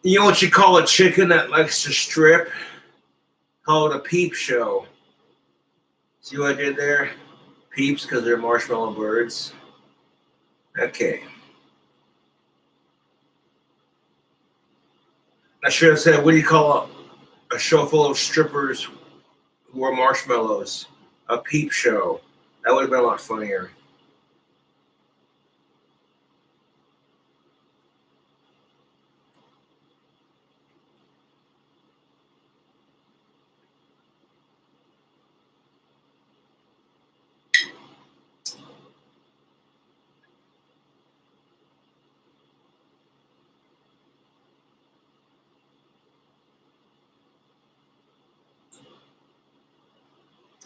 You know what you call a chicken that likes to strip? Call it a peep show. See what I did there? Peeps because they're marshmallow birds. Okay. I should have said, what do you call a show full of strippers who are marshmallows? A peep show. That would have been a lot funnier.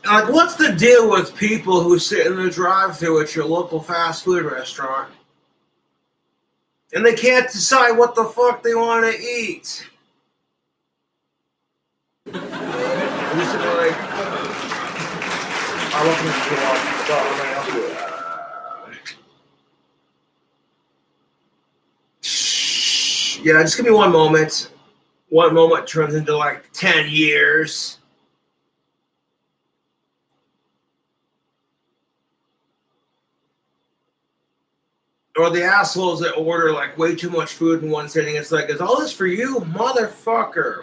Like, what's the deal with people who sit in the drive-thru at your local fast food restaurant and they can't decide what the fuck they want to eat? You sit there like, I welcome to the yeah, just give me one moment. One moment turns into like 10 years. Or the assholes that order like way too much food in one sitting. It's like, is all this for you, motherfucker?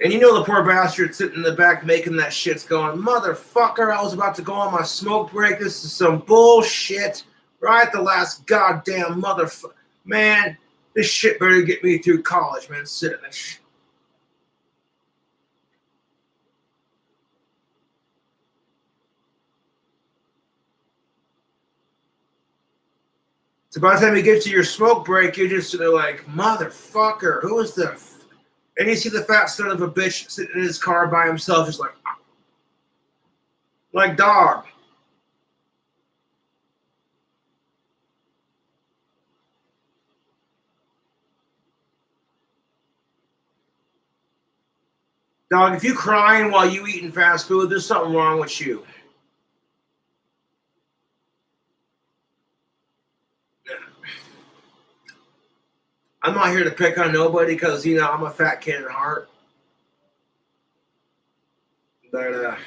And you know the poor bastard sitting in the back making that shit's going, motherfucker, I was about to go on my smoke break. This is some bullshit. Right, the last goddamn motherfucker. Man, this shit better get me through college, man. Sitting there. So by the time you get to your smoke break, you're just sort of like, motherfucker, who is the... And you see the fat son of a bitch sitting in his car by himself, just like dog. Dog, if you crying while you eating fast food, there's something wrong with you. I'm not here to pick on nobody because, you know, I'm a fat kid at heart. But,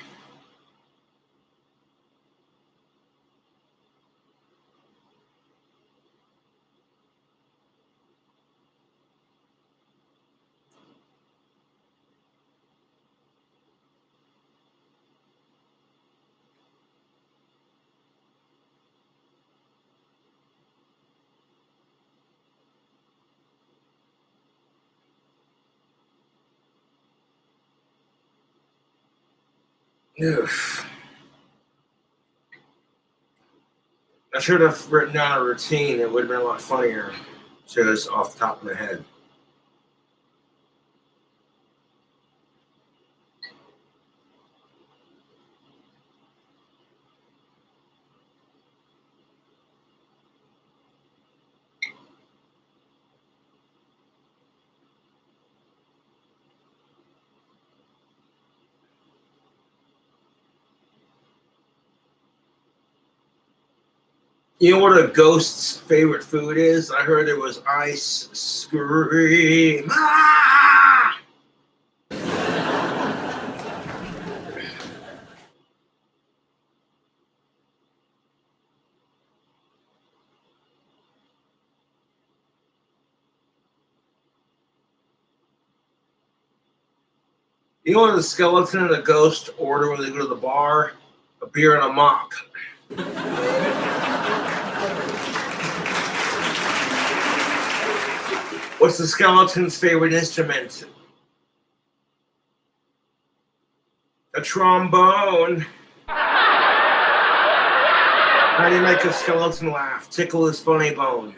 I should have written down a routine. It would have been a lot funnier. Just off the top of my head. You know what a ghost's favorite food is? I heard it was ice cream. Ah! You know what the skeleton and the ghost order when they go to the bar? A beer and a mop. What's the skeleton's favorite instrument? A trombone. How do you make a skeleton laugh? Tickle his funny bone.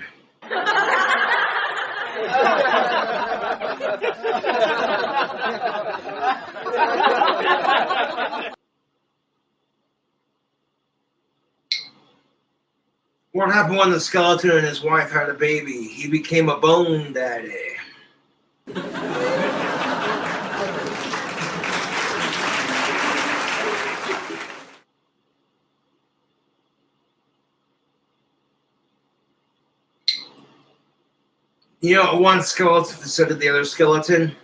What happened when the skeleton and his wife had a baby? He became a bone daddy. You know, one skeleton said to the other skeleton,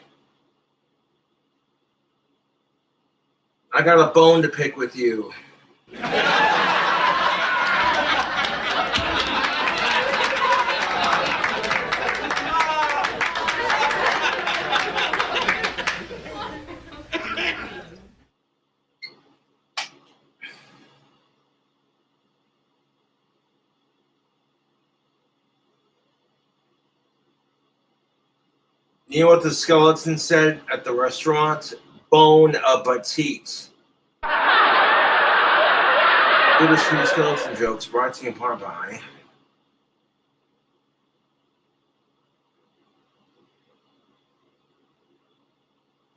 I got a bone to pick with you. You know what the skeleton said at the restaurant? Bon appetit. ReStream skeleton jokes brought to you in part by.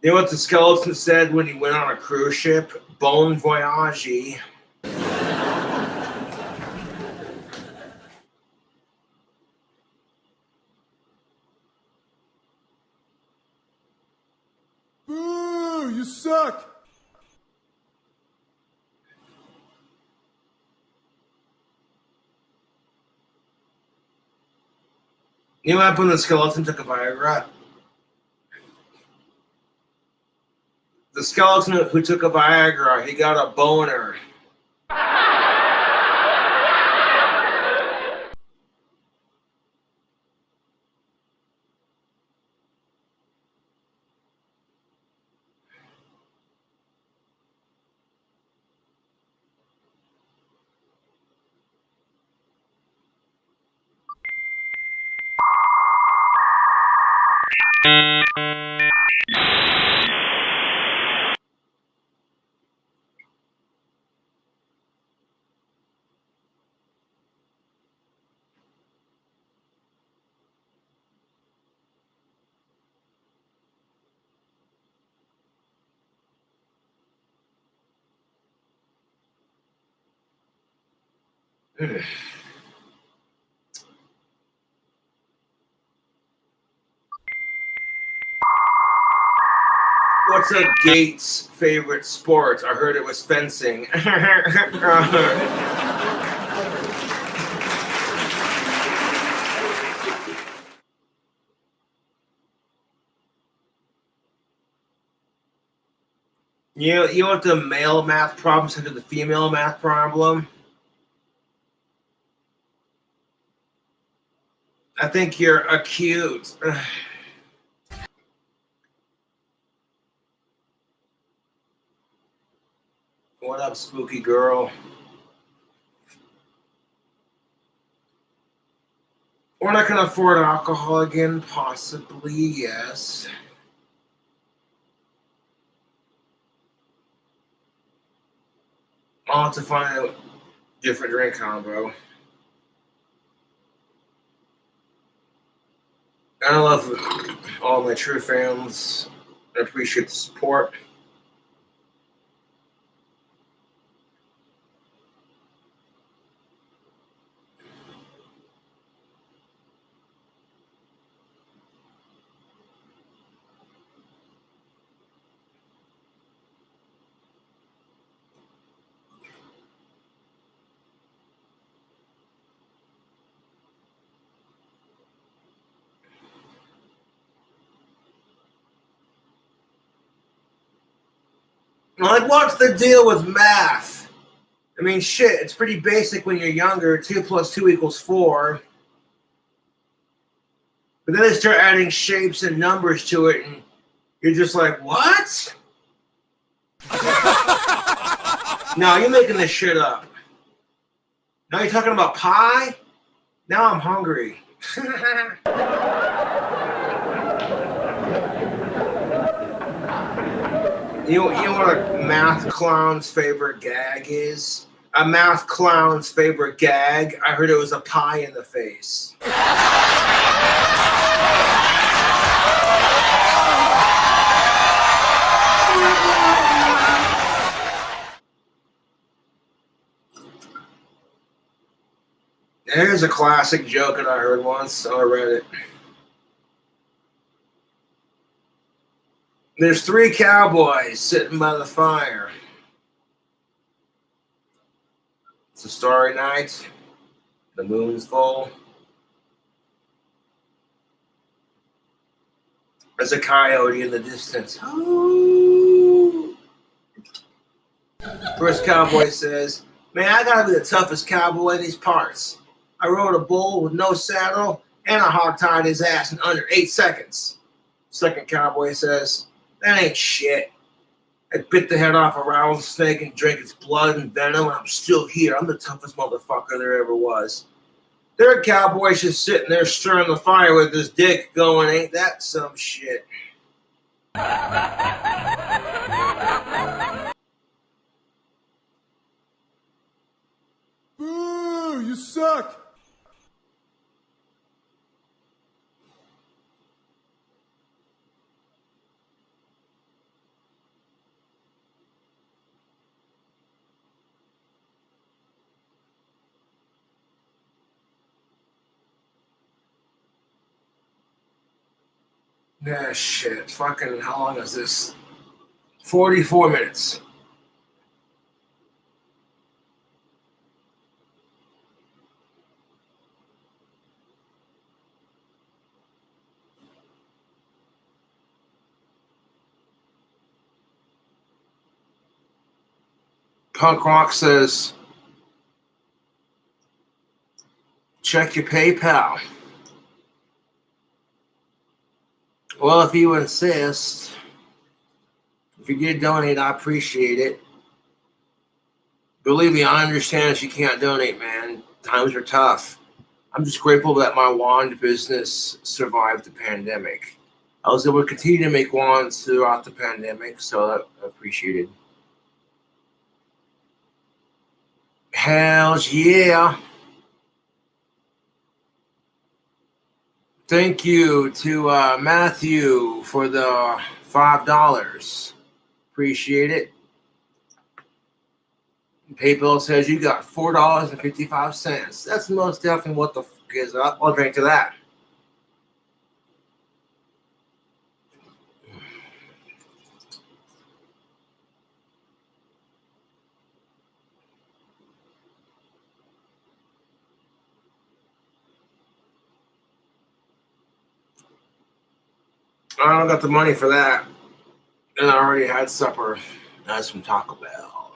You know what the skeleton said when he went on a cruise ship? Bon voyage. Boo! You suck! You know what happened when the skeleton took a Viagra? The skeleton who took a Viagra, he got a boner. What's a Gates' favorite sport? I heard it was fencing. You know what the male math problem said to the female math problem? I think you're acute. What up, spooky girl? We're not going to afford alcohol again? Possibly, yes. I'll have to find a different drink combo. I love all my true fans. I appreciate the support. Like, what's the deal with math? I mean, shit, it's pretty basic when you're younger. 2 plus 2 equals 4. But then they start adding shapes and numbers to it, and you're just like, what? No, you're making this shit up. Now you're talking about pie? Now I'm hungry. You know what a math clown's favorite gag is? A math clown's favorite gag? I heard it was a pie in the face. Here's a classic joke that I heard once, so I read it. There's 3 cowboys sitting by the fire. It's a starry night. The moon's full. There's a coyote in the distance. Ooh. First cowboy says, man, I gotta be the toughest cowboy in these parts. I rode a bull with no saddle and I hog-tied his ass in under 8 seconds. Second cowboy says, that ain't shit. I bit the head off a rattlesnake and drank its blood and venom, and I'm still here. I'm the toughest motherfucker there ever was. Third cowboy's just sitting there stirring the fire with his dick going, ain't that some shit? Boo! You suck! Nah, shit. Fucking, how long is this? 44 minutes. Punk Rock says, check your PayPal. Well, if you insist, if you did donate, I appreciate it. Believe me, I understand if you can't donate, man. Times are tough. I'm just grateful that my wand business survived the pandemic. I was able to continue to make wands throughout the pandemic, so I appreciate it. Hells yeah. Thank you to Matthew for the $5. Appreciate it. PayPal says you got $4.55. That's most definitely what the fuck is up. I'll drink to that. I don't got the money for that. And I already had supper. That's from Taco Bell.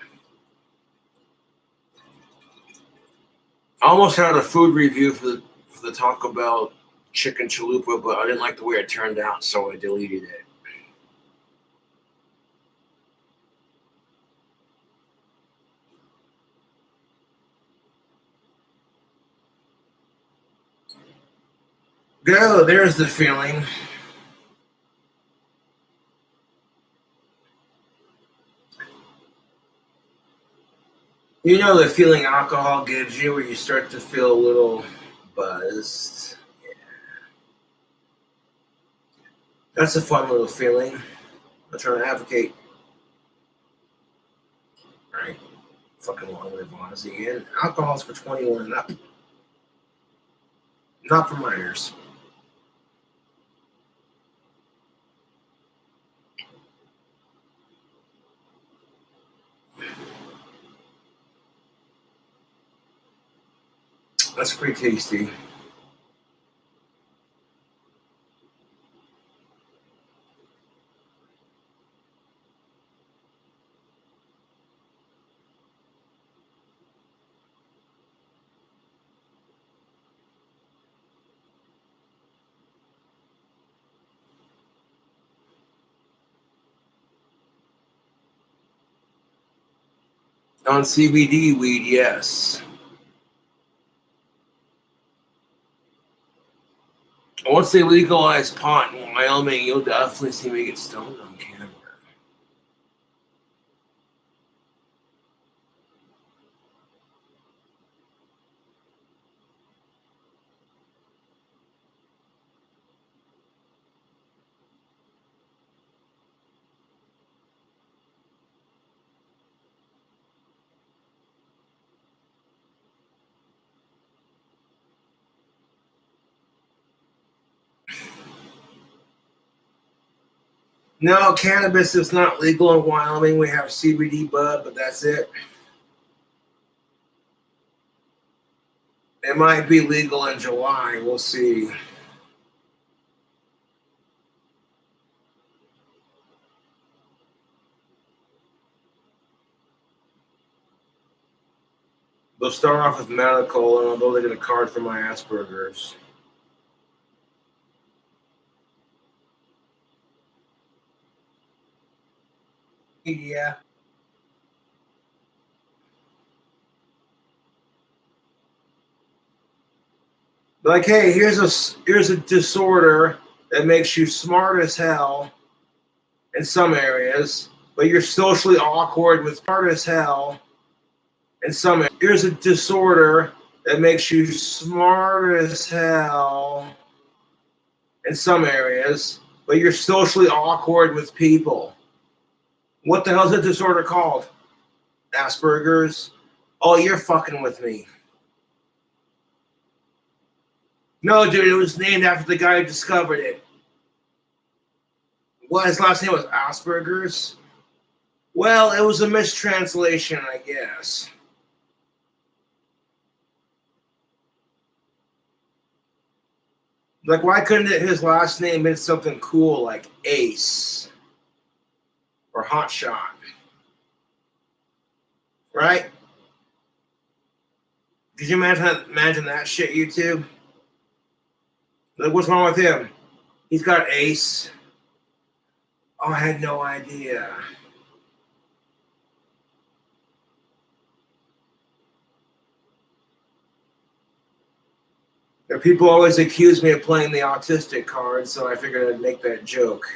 I almost had a food review for the Taco Bell chicken chalupa, but I didn't like the way it turned out, so I deleted it. Go, there's the feeling. You know the feeling alcohol gives you where you start to feel a little buzzed. Yeah. That's a fun little feeling. I'm trying to advocate. Right? Fucking long live Ozzy. And alcohol's for 21 and up. Not for minors. That's pretty tasty. On CBD weed, yes. Once they legalize pot in Wyoming, you'll definitely see me get stoned on camera. No, cannabis is not legal in Wyoming. We have CBD bud, but that's it. It might be legal in July. We'll see. They'll start off with medical, and although they get a card for my Asperger's. Yeah. Like, hey, here's a disorder that makes you smart as hell in some areas, but you're socially awkward with smart as hell in some areas. Here's a disorder that makes you smart as hell in some areas, but you're socially awkward with people. What the hell is that disorder called? Asperger's? Oh, you're fucking with me. No, dude, it was named after the guy who discovered it. Well, his last name was Asperger's. Well, it was a mistranslation, I guess. Like, why couldn't his last name been something cool like Ace or Hotshot? Right? Could you imagine that shit, YouTube? Like, what's wrong with him? He's got Ace. Oh, I had no idea. People always accuse me of playing the autistic card, so I figured I'd make that joke.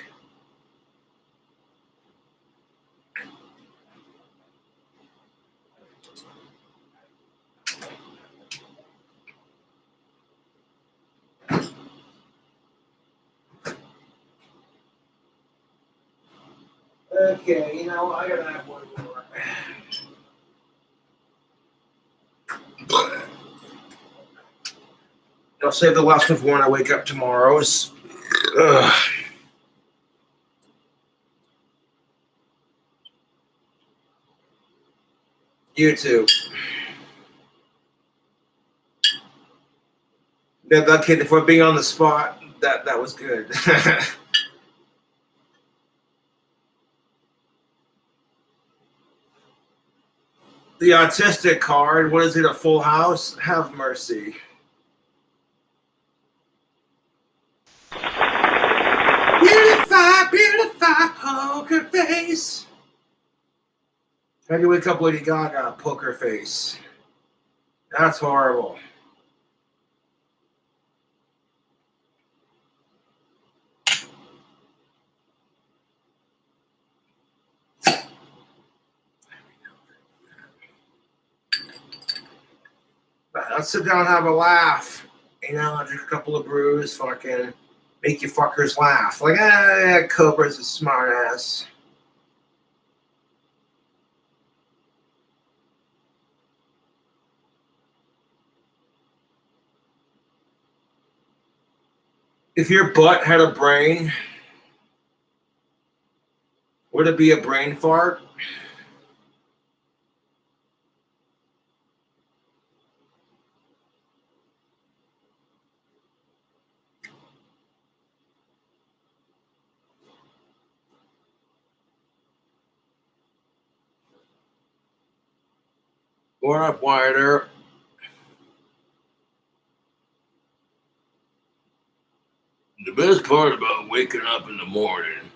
Okay, you know, I gotta have one more. I'll save the last one for when I wake up tomorrow. YouTube. Yeah, that kid, if we're being on the spot, that was good. The autistic card, what is it, a full house? Have mercy. Beautify, beautify, poker face. How do you wake up Lady Gaga, poker face? That's horrible. Let's sit down and have a laugh. You know, drink a couple of brews, fucking make you fuckers laugh. Like, Cobra's a smart ass. If your butt had a brain, would it be a brain fart? What up, Wilder? The best part about waking up in the morning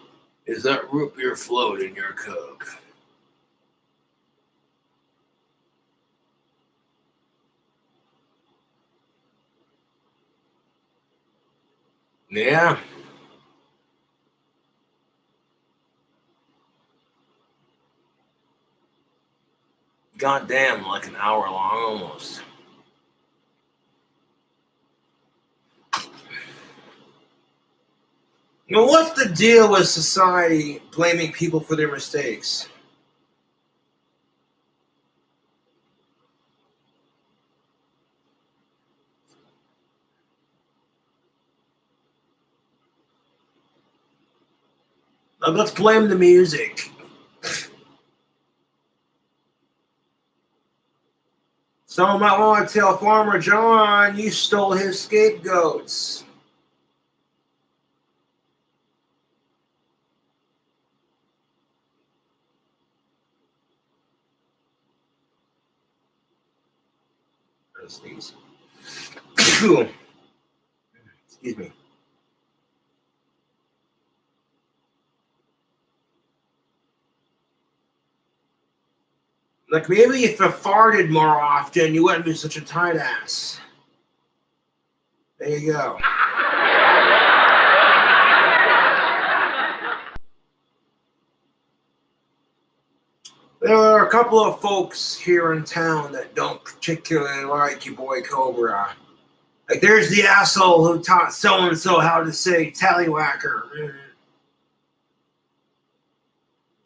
is that root beer float in your cup. Yeah. Goddamn, like an hour long almost. Now, what's the deal with society blaming people for their mistakes? Now, let's blame the music. Someone might want to tell Farmer John you stole his scapegoats. Sneeze. Excuse me. Like maybe if I farted more often, you wouldn't be such a tight ass. There you go. There are a couple of folks here in town that don't particularly like your boy Cobra. Like there's the asshole who taught so-and-so how to say tallywhacker.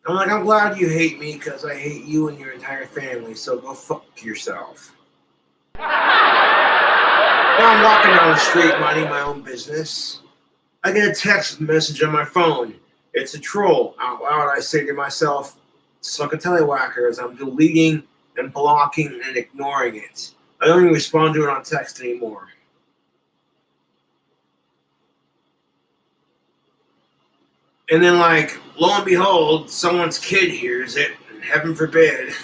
I'm like, I'm glad you hate me because I hate you and your entire family, so go fuck yourself. Now I'm walking down the street minding my own business. I get a text message on my phone. It's a troll. Out loud, I say to myself, suck a tallywhacker, as I'm deleting and blocking and ignoring it. I don't even respond to it on text anymore. And then, like, lo and behold, someone's kid hears it, and heaven forbid.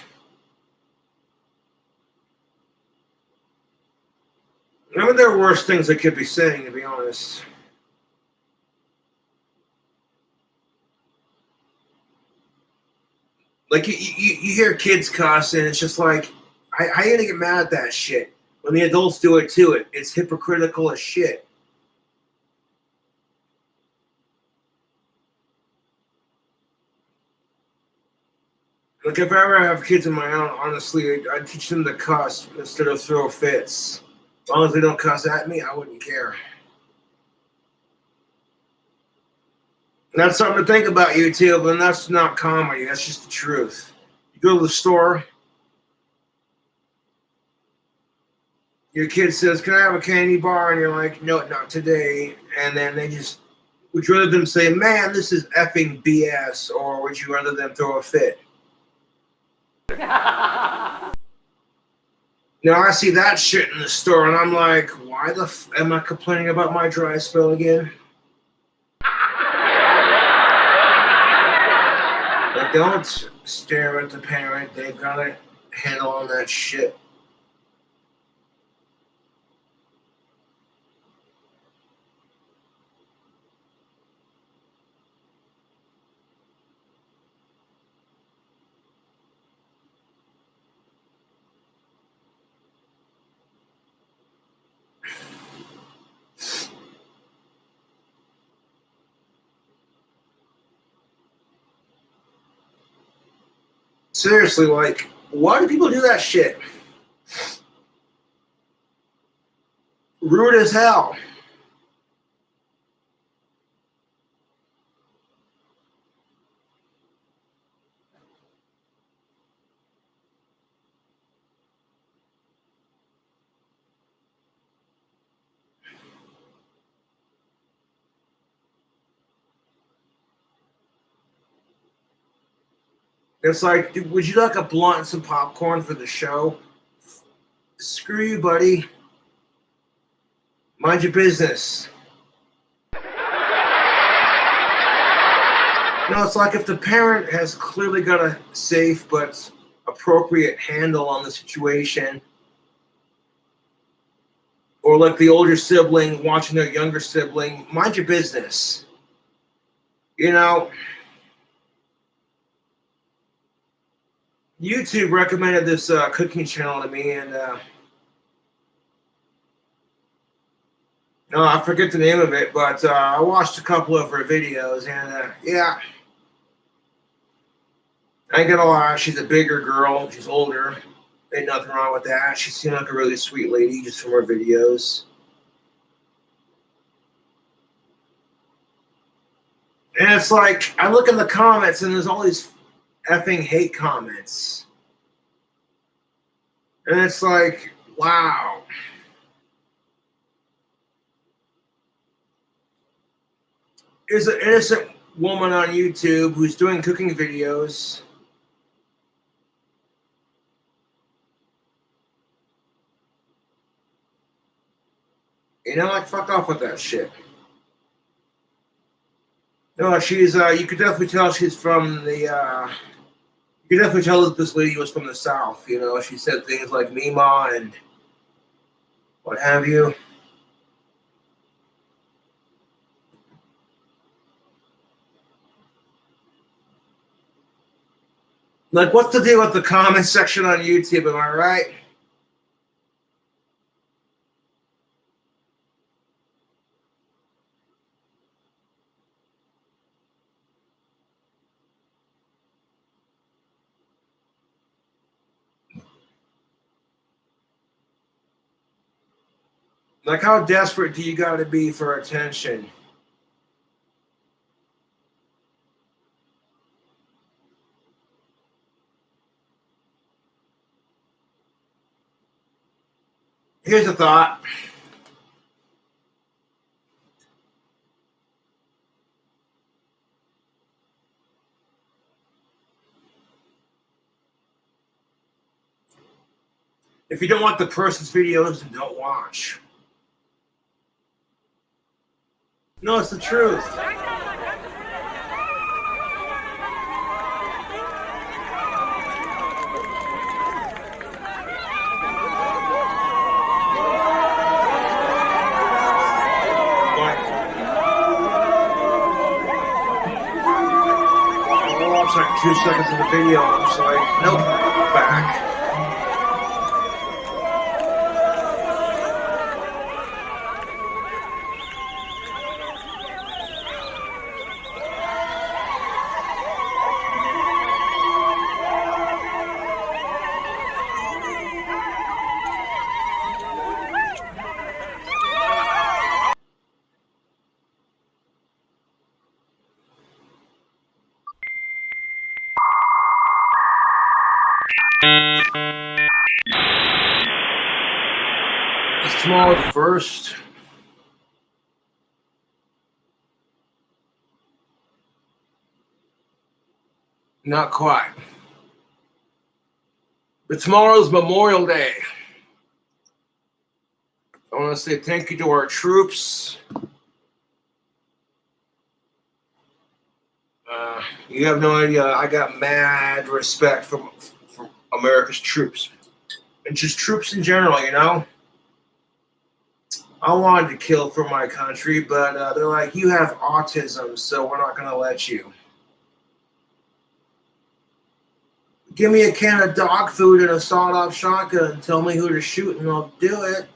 I mean, there are worse things I could be saying, to be honest. Like, you hear kids cuss, and it's just like, how are you gonna get mad at that shit? When the adults do it too, it's hypocritical as shit. Like, if I ever have kids of my own, honestly, I'd teach them to cuss instead of throw fits. As long as they don't cuss at me, I wouldn't care. And that's something to think about, YouTube, and that's not comedy. That's just the truth. You go to the store, your kid says, can I have a candy bar? And you're like, no, not today. And then they just, would you rather them say, man, this is effing BS, or would you rather them throw a fit? Now I see that shit in the store, and I'm like, why the am I complaining about my dry spell again? But don't stare at the parent. They've got a handle on that shit. Seriously, like, why do people do that shit? Rude as hell. It's like, dude, would you like a blunt and some popcorn for the show? Screw you, buddy. Mind your business. No, it's like if the parent has clearly got a safe but appropriate handle on the situation, or like the older sibling watching their younger sibling, mind your business. You know, YouTube recommended this cooking channel to me, and no, I forget the name of it, but I watched a couple of her videos, and yeah, I ain't gonna lie, she's a bigger girl, she's older, ain't nothing wrong with that. She seemed like a really sweet lady just from her videos. And it's like, I look in the comments, and there's all these effing hate comments. And it's like, wow. There's an innocent woman on YouTube who's doing cooking videos. You know, like, fuck off with that shit. No, she's, you could definitely tell she's from the, you could definitely tell that this lady was from the South, you know. She said things like Mima and what have you. Like, what's the deal with the comment section on YouTube? Am I right? Like, how desperate do you got to be for attention? Here's a thought. If you don't want the person's videos, then don't watch. No, it's the truth. It's like 2 seconds of the video. I'm just like, nope, back. It's tomorrow the 1st. Not quite. But tomorrow's Memorial Day. I want to say thank you to our troops. You have no idea. I got mad respect from America's troops. And just troops in general, you know? I wanted to kill for my country, but they're like, you have autism, so we're not going to let you. Give me a can of dog food and a sawed-off shotgun and tell me who to shoot, and I'll do it.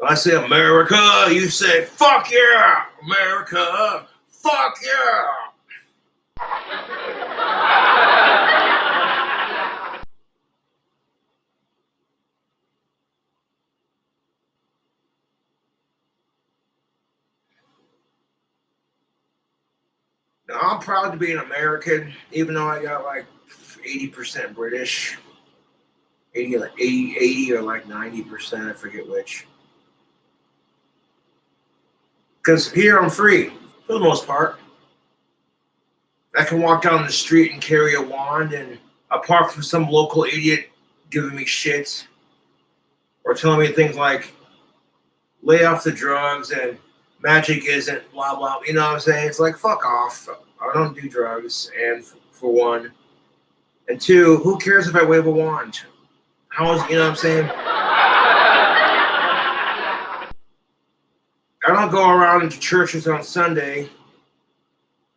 I say America, you say fuck yeah, America, fuck yeah. Now, I'm proud to be an American, even though I got like 80% British, 80 or like 90%, I forget which. Because here I'm free, for the most part. I can walk down the street and carry a wand, and apart from some local idiot giving me shit or telling me things like, lay off the drugs and magic isn't blah, blah, you know what I'm saying? It's like, fuck off. I don't do drugs, and for one. And two, who cares if I wave a wand? How is, you know what I'm saying? I don't go around into churches on Sunday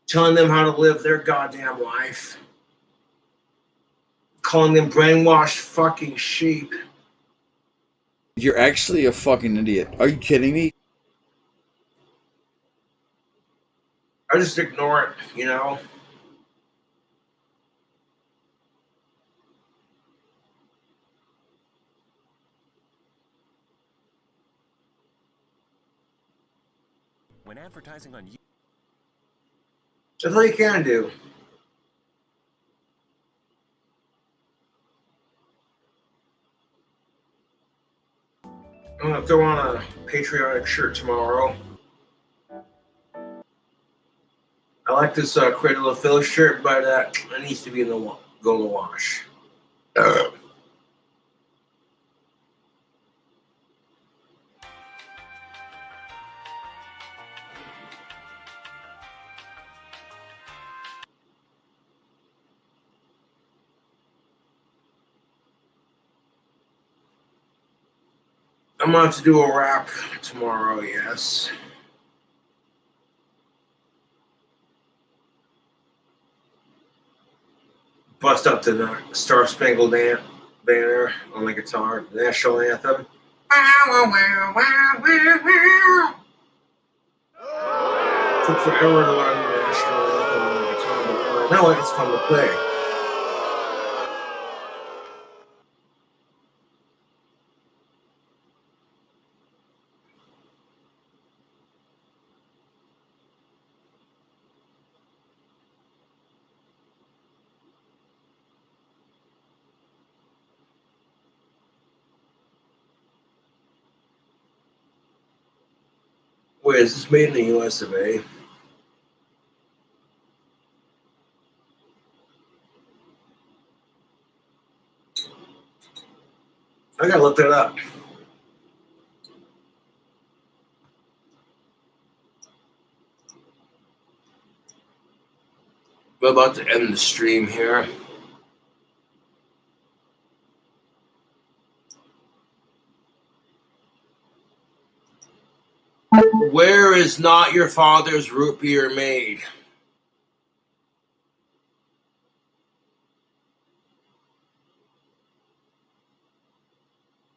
telling them how to live their goddamn life, calling them brainwashed fucking sheep. You're actually a fucking idiot. Are you kidding me? I just ignore it, you know? When advertising on YouTube. That's all you can do. I'm gonna throw on a patriotic shirt tomorrow. I like this Cradle of Filth shirt, but it needs to be in the go in the wash. I'm going to have to do a wrap tomorrow, yes. Bust up the Star Spangled Banner on the guitar, the national anthem. Took forever to learn the national anthem on the guitar, but now it's fun to play. Wait, is this made in the US of A? I gotta look that up. We're about to end the stream here. Where is not your father's root beer made?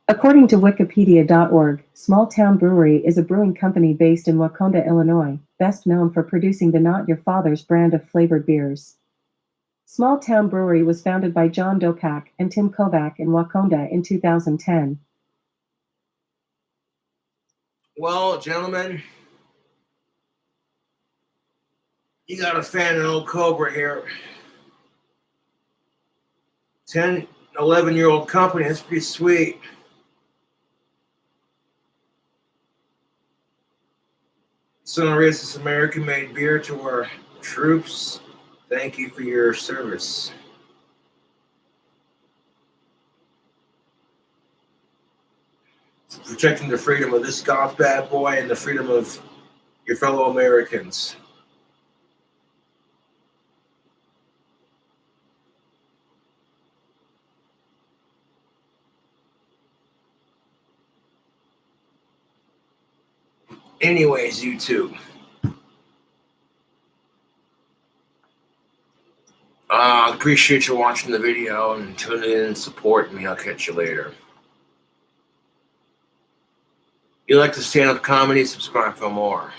According to Wikipedia.org, Small Town Brewery is a brewing company based in Wauconda, Illinois, best known for producing the Not Your Father's brand of flavored beers. Small Town Brewery was founded by John Dopak and Tim Kovac in Wauconda in 2010. Well, gentlemen, you got a fan of old Cobra here. 10, 11-year-old company, that's pretty sweet. So to raise this American-made beer to our troops. Thank you for your service. Protecting the freedom of this God's bad boy and the freedom of your fellow Americans. Anyways, YouTube. Appreciate you watching the video and tuning in and supporting me. I'll catch you later. If you like the stand-up comedy, subscribe for more.